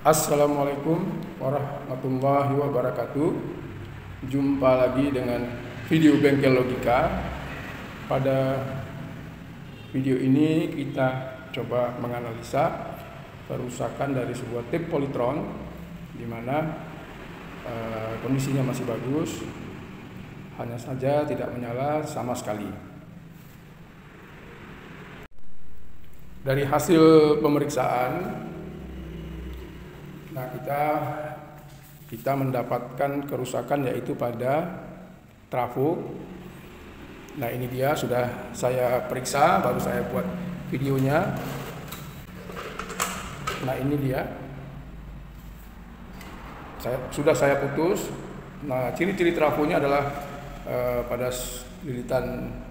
Assalamualaikum warahmatullahi wabarakatuh. Jumpa lagi dengan video Bengkel Logika. Pada video ini kita coba menganalisa kerusakan dari sebuah tip polytron di mana kondisinya masih bagus, hanya saja tidak menyala sama sekali. Dari hasil pemeriksaan, kita mendapatkan kerusakan yaitu pada trafo. Nah, ini dia, sudah saya periksa, baru saya buat videonya. Nah, ini dia, sudah saya putus. Nah, ciri-ciri trafonya adalah pada lilitannya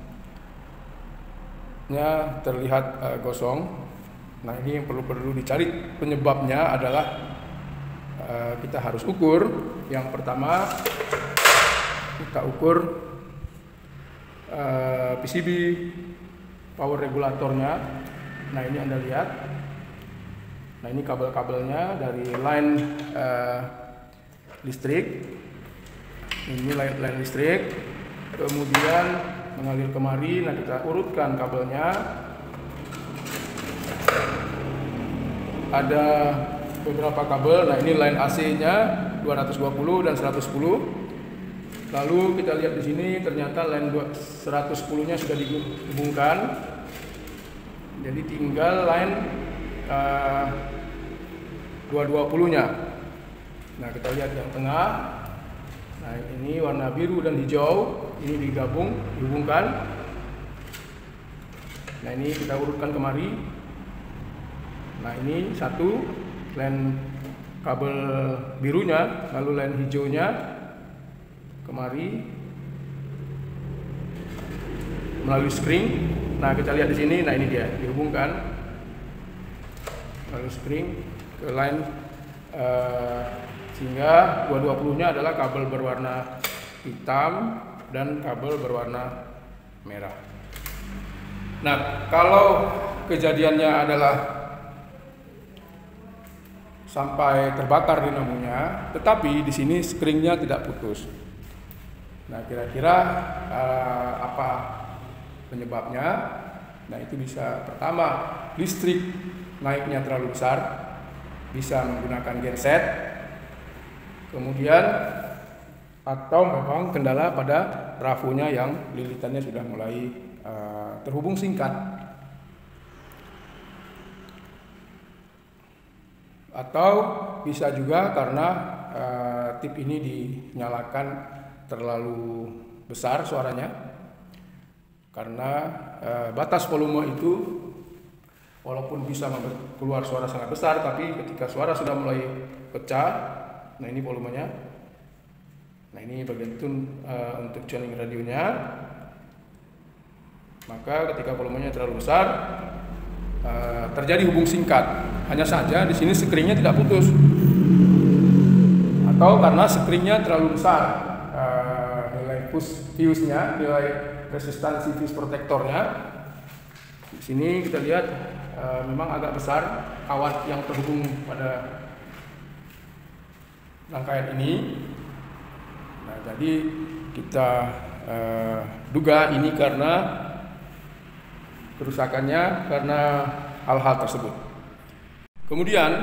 terlihat gosong. Nah, ini yang perlu dicari penyebabnya adalah kita harus ukur. Yang pertama, kita ukur PCB power regulatornya. Nah, ini Anda lihat. Nah, ini kabel-kabelnya dari line listrik. Ini line listrik. Kemudian mengalir kemari. Nah, kita urutkan kabelnya. Ada beberapa kabel. Nah, ini line AC-nya 220 dan 110. Lalu kita lihat di sini ternyata line 110-nya sudah dihubungkan. Jadi tinggal line 220-nya. Nah, kita lihat yang tengah. Nah, ini warna biru dan hijau, ini dihubungkan. Nah, ini kita urutkan kemari. Nah, ini satu line kabel birunya, lalu line hijaunya kemari melalui spring. Nah, kita lihat di sini. Nah, ini dia dihubungkan melalui spring ke line sehingga 220-nya adalah kabel berwarna hitam dan kabel berwarna merah. Nah, kalau kejadiannya adalah sampai terbakar dinamonya, tetapi di sini springnya tidak putus. Nah, kira-kira apa penyebabnya? Nah, itu bisa pertama, listrik naiknya terlalu besar, bisa menggunakan genset. Kemudian atau memang kendala pada trafonya yang lilitannya sudah mulai terhubung singkat. Atau bisa juga karena tip ini dinyalakan terlalu besar suaranya, karena batas volume itu walaupun bisa keluar suara sangat besar, tapi ketika suara sudah mulai pecah, nah ini volumenya. Nah, ini bagian tune untuk tuning radionya. Maka ketika volumenya terlalu besar, terjadi hubung singkat. Hanya saja di sini skringnya tidak putus, atau karena skringnya terlalu besar, nilai fuse-nya, nilai resistansi fuse protektornya. Di sini kita lihat memang agak besar kawat yang terhubung pada rangkaian ini. Nah, jadi kita duga ini karena kerusakannya karena hal-hal tersebut. Kemudian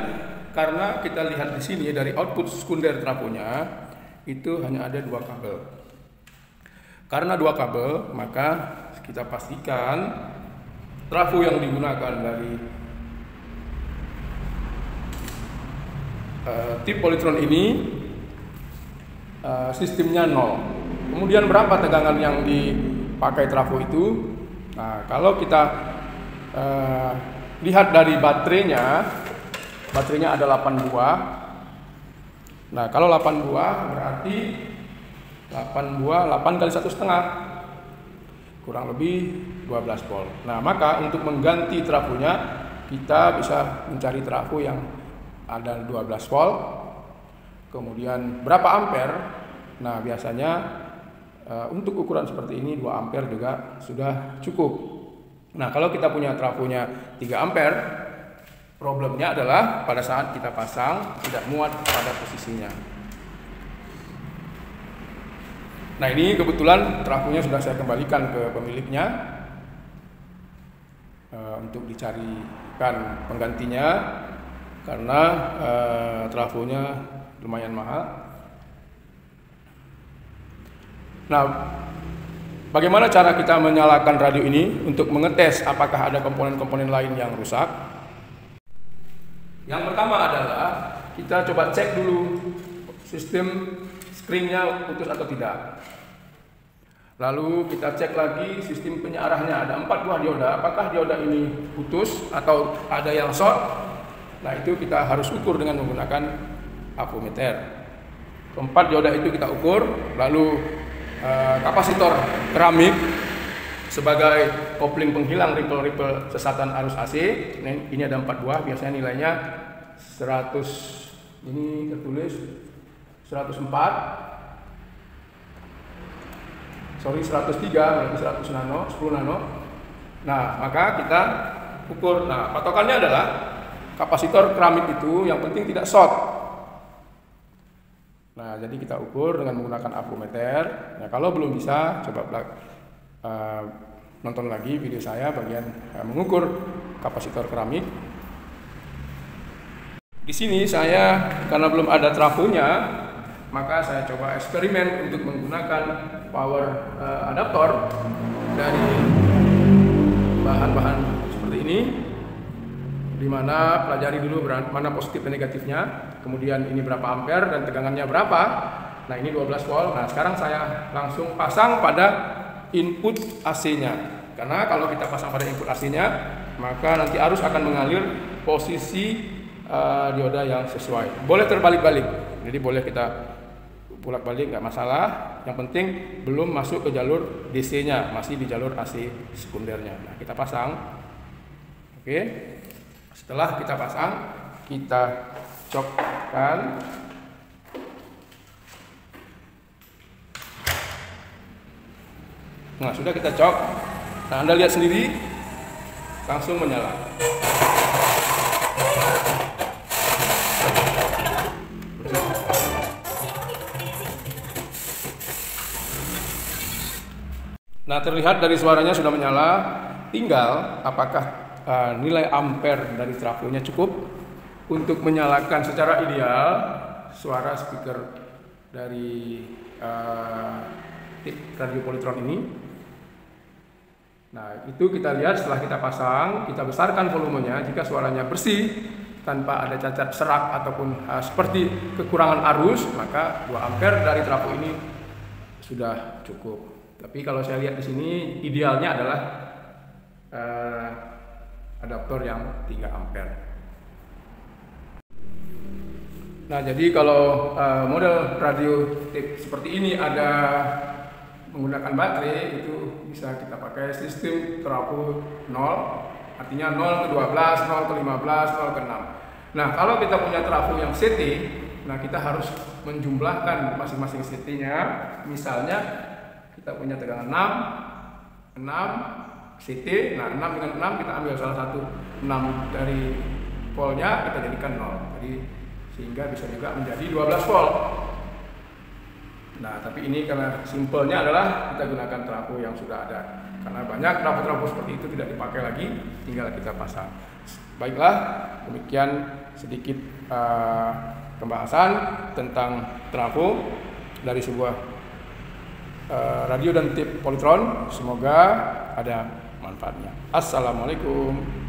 karena kita lihat di sini dari output sekunder trafonya itu hanya ada 2 kabel. Karena 2 kabel, maka kita pastikan trafo yang digunakan dari tip polytron ini sistemnya 0. Kemudian berapa tegangan yang dipakai trafo itu? Nah, kalau kita lihat dari baterainya ada 8 buah. Nah, kalau 8 buah berarti 8 kali 1,5 kurang lebih 12 volt. Nah, maka untuk mengganti trafonya kita bisa mencari trafo yang ada 12 volt. Kemudian berapa ampere? Nah, biasanya untuk ukuran seperti ini 2 ampere juga sudah cukup. Nah, kalau kita punya trafonya 3 ampere, Problemnya adalah pada saat kita pasang tidak muat pada posisinya. Nah, ini kebetulan trafonya sudah saya kembalikan ke pemiliknya untuk dicarikan penggantinya karena trafonya lumayan mahal. Nah, bagaimana cara kita menyalakan radio ini untuk mengetes apakah ada komponen-komponen lain yang rusak? Yang pertama adalah kita coba cek dulu sistem springnya putus atau tidak. Lalu kita cek lagi sistem penyearahnya, ada 4 buah dioda, apakah dioda ini putus atau ada yang short. Nah, itu kita harus ukur dengan menggunakan avometer. Keempat dioda itu kita ukur, lalu kapasitor keramik sebagai kopling penghilang ripple sesatan arus AC. Ini ada 4 buah, biasanya nilainya 100, ini tertulis 103, berarti 100 nano, 10 nano. Nah, maka kita ukur. Nah, patokannya adalah kapasitor keramik itu yang penting tidak short. Nah, jadi kita ukur dengan menggunakan avometer. Nah, kalau belum bisa, coba nonton lagi video saya bagian mengukur kapasitor keramik. Di sini saya karena belum ada trafonya, maka saya coba eksperimen untuk menggunakan power adaptor dari bahan-bahan seperti ini, di mana pelajari dulu mana positif dan negatifnya, kemudian ini berapa ampere dan tegangannya berapa. Nah, ini 12 volt. Nah, sekarang saya langsung pasang pada input AC-nya, karena kalau kita pasang pada input AC-nya maka nanti arus akan mengalir posisi dioda yang sesuai. Boleh terbalik-balik, jadi boleh kita bolak-balik, nggak masalah. Yang penting belum masuk ke jalur DC-nya, masih di jalur AC sekundernya. Nah, kita pasang. Oke. Setelah kita pasang, kita cokkan. Nah, sudah kita cok. Nah, Anda lihat sendiri, langsung menyala. Nah, terlihat dari suaranya sudah menyala. Tinggal apakah nilai ampere dari trafonya cukup untuk menyalakan secara ideal suara speaker dari radio Polytron ini. Nah, itu kita lihat setelah kita pasang, kita besarkan volumenya. Jika suaranya bersih tanpa ada cacat serak ataupun seperti kekurangan arus, maka 2 ampere dari trafo ini sudah cukup. Tapi kalau saya lihat di sini idealnya adalah adaptor yang 3 ampere. Nah, jadi kalau model radio tape seperti ini ada menggunakan baterai, itu bisa kita pakai sistem trafo 0, artinya 0 ke 12, 0 ke 15, 0 ke 6. Nah, kalau kita punya trafo yang CT, nah kita harus menjumlahkan masing-masing CT-nya. Misalnya kita punya tegangan 6 CT, nah 6 dengan 6 kita ambil salah satu 6 dari voltnya, kita jadikan 0. Jadi sehingga bisa juga menjadi 12 volt. Nah, tapi ini karena simpelnya adalah kita gunakan trafo yang sudah ada. Karena banyak trafo-trafo seperti itu tidak dipakai lagi, tinggal kita pasang. Baiklah, demikian sedikit pembahasan tentang trafo dari sebuah radio dan tape Polytron. Semoga ada manfaatnya. Assalamualaikum.